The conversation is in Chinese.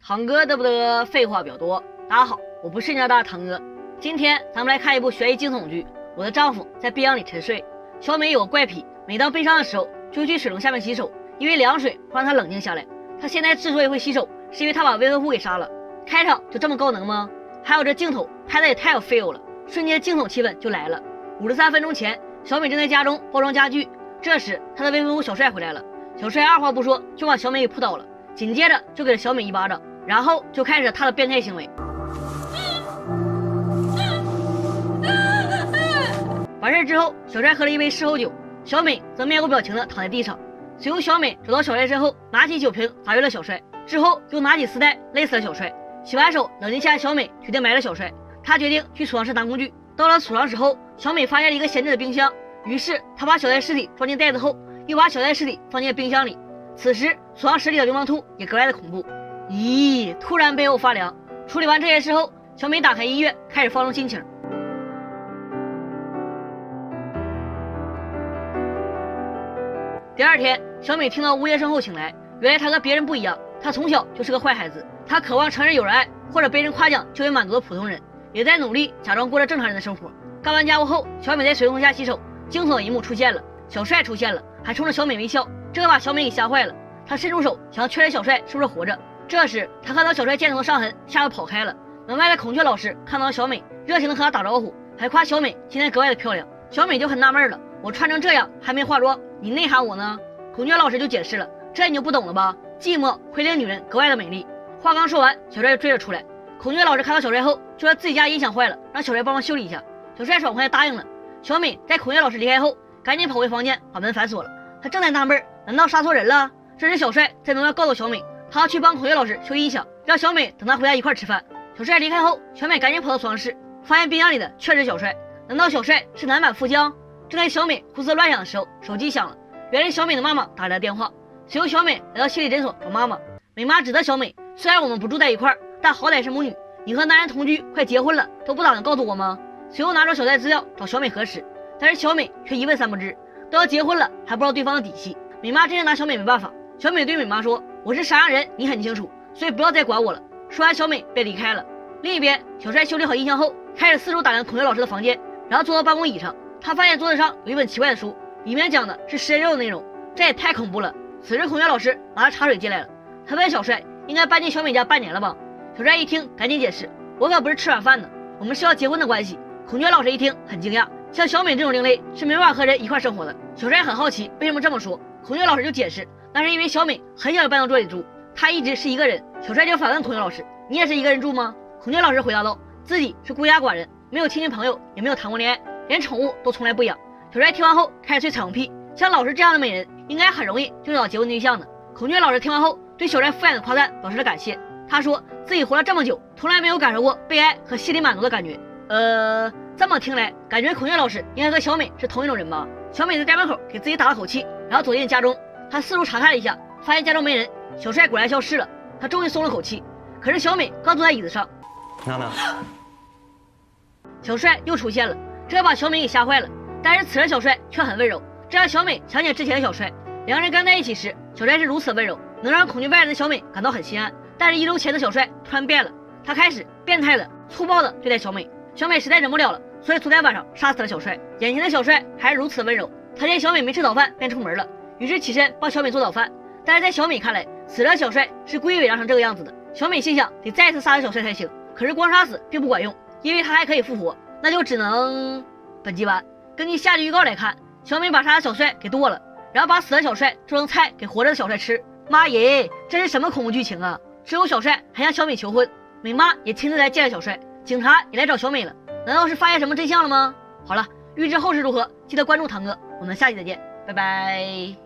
堂哥得不得废话比较多。大家好，我不是你家大堂哥。今天咱们来看一部悬疑惊悚剧《我的丈夫在冰箱里沉睡》。小美有个怪癖，每当悲伤的时候就会去水龙下面洗手，因为凉水会让她冷静下来。她现在之所以会洗手，是因为她把未婚夫给杀了。开场就这么高能吗？还有这镜头拍的也太有 feel 了，瞬间惊悚气氛就来了。53分钟前，小美正在家中包装家具，这时她的未婚夫小帅回来了。小帅二话不说就把小美给扑倒了，紧接着就给了小美一巴掌，然后就开始他的变态行为。完事之后，小帅喝了一杯事后酒，小美则面无表情的躺在地上。随后小美走到小帅身后，拿起酒瓶砸晕了小帅，之后又拿起丝带勒死了小帅。洗完手冷静下来，小美决定埋了小帅。她决定去储藏室拿工具。到了储藏室后，小美发现了一个闲置的冰箱，于是她把小帅尸体装进袋子后，又把小帅尸体放进了冰箱里。此时储藏室里的流氓兔也格外的恐怖。咦，突然背后发凉。处理完这些事后，小美打开音乐开始放松心情。第二天，小美听到呜咽声后醒来，原来她和别人不一样，她从小就是个坏孩子，她渴望承认有人爱或者被人夸奖就会满足的普通人，也在努力假装过着正常人的生活。干完家务后，小美在水龙头下洗手，惊悚的一幕出现了，小帅出现了，还冲着小美微笑，这个把小美给吓坏了。她伸出手想要确认小帅是不是活着，这时她看到小帅箭头的伤痕，吓得跑开了。门外的孔雀老师看到了小美，热情的和她打招呼，还夸小美今天格外的漂亮。小美就很纳闷了，我穿成这样还没化妆，你内涵我呢？孔雀老师就解释了，这你就不懂了吧？寂寞会令女人格外的美丽。话刚说完，小帅就追了出来。孔雀老师看到小帅后，就说自己家音响坏了，让小帅帮忙修理一下。小帅爽快地答应了。小美在孔雀老师离开后，赶紧跑回房间把门反锁了。她正在纳闷，难道杀错人了？这时小帅在门外告诉小美，他要去帮孔雀老师修音响，让小美等他回家一块吃饭。小帅离开后，小美赶紧跑到储藏室，发现冰箱里的确实小帅。难道小帅是男版富江？正在小美胡思乱想的时候，手机响了，原来小美的妈妈打来的电话。随后小美来到心理诊所找妈妈，美妈指责小美，虽然我们不住在一块儿，但好歹是母女，你和男人同居快结婚了都不打算告诉我吗？随后拿着小帅资料找小美核实，但是小美却一问三不知，都要结婚了还不知道对方的底细。美妈真是拿小美没办法。小美对美妈说，我是啥样人你很清楚，所以不要再管我了。说完小美便离开了。另一边，小帅修理好音箱后，开始四处打量孔雀老师的房间，然后坐到办公椅上，他发现桌子上有一本奇怪的书，里面讲的是食人肉的内容，这也太恐怖了。此时孔雀老师拿着茶水进来了，他问小帅应该搬进小美家半年了吧？小帅一听赶紧解释，我可不是吃软饭的，我们是要结婚的关系。孔雀老师一听很惊讶，像小美这种另类是没办法和人一块生活的。小帅很好奇为什么这么说，孔雀老师就解释，那是因为小美很想搬到这里住，她一直是一个人。小帅就反问孔雀老师，你也是一个人住吗？孔雀老师回答道，自己是孤家寡人，没有亲戚朋友，也没有谈过恋爱，连宠物都从来不养。小帅听完后开始吹彩虹屁，像老师这样的美人应该很容易就找结婚对象的。孔雀老师听完后对小帅敷衍的夸赞表示了感谢，他说自己活了这么久，从来没有感受过被爱和心理满足的感觉。这么听来，感觉孔雀老师应该和小美是同一种人吧？小美在家门口给自己打了口气，然后走进家中，她四处查看了一下，发现家中没人，小帅果然消失了，她终于松了口气。可是小美刚坐在椅子上，娜娜，小帅又出现了，这把小美给吓坏了。但是此时小帅却很温柔，这让小美想起之前的小帅。两人刚在一起时，小帅是如此温柔，能让恐惧外来的小美感到很心安。但是1周前的小帅突然变了，他开始变态的、粗暴的对待小美。小美实在忍不了了，所以昨天晚上杀死了小帅。眼前的小帅还是如此温柔，他见小美没吃早饭便出门了，于是起身帮小美做早饭。但是在小美看来，死了小帅是故意伪装成这个样子的。小美心想得再次杀死小帅才行，可是光杀死并不管用，因为他还可以复活，那就只能……本集完。根据下集预告来看，小美把杀的小帅给剁了，然后把死的小帅做成菜给活着的小帅吃。妈耶，这是什么恐怖剧情啊！之后小帅还向小美求婚，美妈也亲自来见了小帅，警察也来找小美了，难道是发现什么真相了吗？好了，预知后事如何，记得关注堂哥，我们下期再见，拜拜。